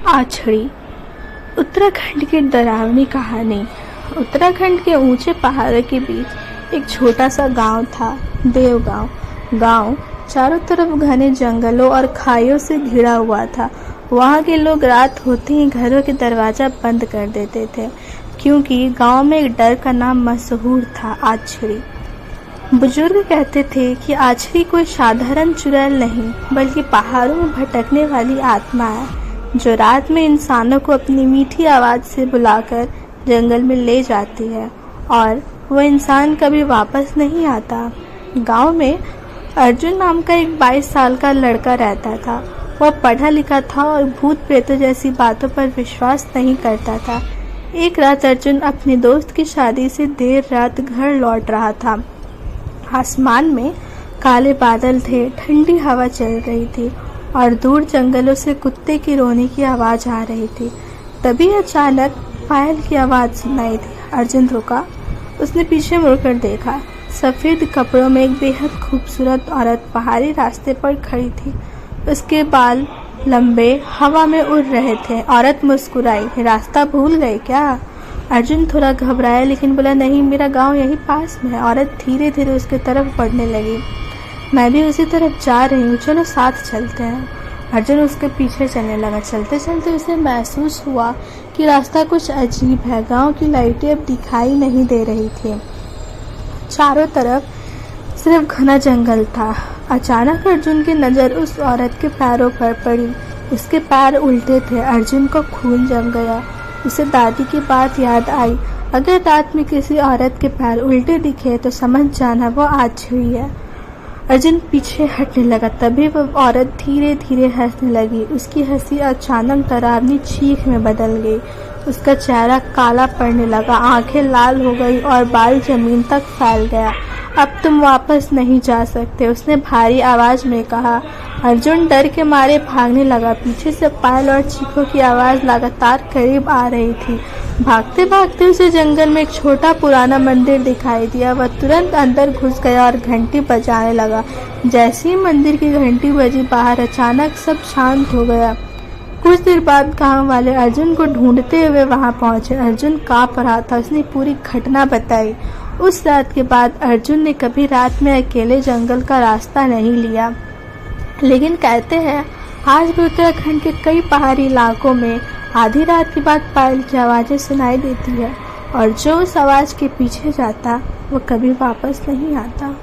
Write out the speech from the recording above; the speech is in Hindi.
आछड़ी। उत्तराखंड की डरावनी कहानी। उत्तराखंड के ऊंचे पहाड़ों के बीच एक छोटा सा गांव था, देवगांव। गांव चारों तरफ घने जंगलों और खाइयों से घिरा हुआ था। वहां के लोग रात होते ही घरों के दरवाजा बंद कर देते थे, क्योंकि गांव में एक डर का नाम मशहूर था, आछड़ी। बुजुर्ग कहते थे कि आछड़ी कोई साधारण चुड़ैल नहीं, बल्कि पहाड़ों में भटकने वाली आत्मा है, जो रात में इंसानों को अपनी मीठी आवाज से बुलाकर जंगल में ले जाती है और वो इंसान कभी वापस नहीं आता। गांव में अर्जुन नाम का एक 22 साल का लड़का रहता था। वह पढ़ा लिखा था और भूत प्रेतों जैसी बातों पर विश्वास नहीं करता था। एक रात अर्जुन अपने दोस्त की शादी से देर रात घर लौट रहा था। आसमान में काले बादल थे, ठंडी हवा चल रही थी और दूर जंगलों से कुत्ते की रोने की आवाज आ रही थी। तभी अचानक पायल की आवाज सुनाई दी। अर्जुन रुका। उसने पीछे मुड़कर देखा। सफेद कपड़ों में एक बेहद खूबसूरत औरत पहाड़ी रास्ते पर खड़ी थी। उसके बाल लंबे हवा में उड़ रहे थे। औरत मुस्कुराई। रास्ता भूल गए क्या? अर्जुन थोड़ा घबराया, लेकिन बोला, नहीं, मेरा गांव यहीं पास में है। औरत धीरे धीरे उसके तरफ बढ़ने लगी। मैं भी उसी तरफ जा रही हूँ, चलो साथ चलते हैं। अर्जुन उसके पीछे चलने लगा। चलते चलते उसे महसूस हुआ कि रास्ता कुछ अजीब है। गांव की लाइटें अब दिखाई नहीं दे रही थी। चारों तरफ सिर्फ घना जंगल था। अचानक अर्जुन की नज़र उस औरत के पैरों पर पड़ी। उसके पैर उल्टे थे। अर्जुन को खून जम गया। उसे दादी की बात याद आई, अगर रात में किसी औरत के पैर उल्टे दिखे तो समझ जाना वो आछड़ी है। अर्जुन पीछे हटने लगा। तभी वह औरत धीरे धीरे हंसने लगी। उसकी हंसी अचानक डरावनी चीख में बदल गई। उसका चेहरा काला पड़ने लगा, आंखें लाल हो गई और बाल जमीन तक फैल गया। अब तुम वापस नहीं जा सकते, उसने भारी आवाज में कहा। अर्जुन डर के मारे भागने लगा। पीछे से पायल और चीखों की आवाज लगातार करीब आ रही थी। भागते भागते उसे जंगल में एक छोटा पुराना मंदिर दिखाई दिया। वह तुरंत अंदर घुस गया और घंटी बजाने लगा। जैसे ही मंदिर की घंटी बजी, बाहर अचानक सब शांत हो गया। कुछ देर बाद गांव वाले अर्जुन को ढूंढते हुए वहां पहुंचे। अर्जुन कांप रहा था। उसने पूरी घटना बताई। उस रात के बाद अर्जुन ने कभी रात में अकेले जंगल का रास्ता नहीं लिया। लेकिन कहते हैं आज भी उत्तराखंड के कई पहाड़ी इलाकों में आधी रात के बाद पायल की आवाज़ें सुनाई देती है, और जो उस आवाज़ के पीछे जाता वो कभी वापस नहीं आता।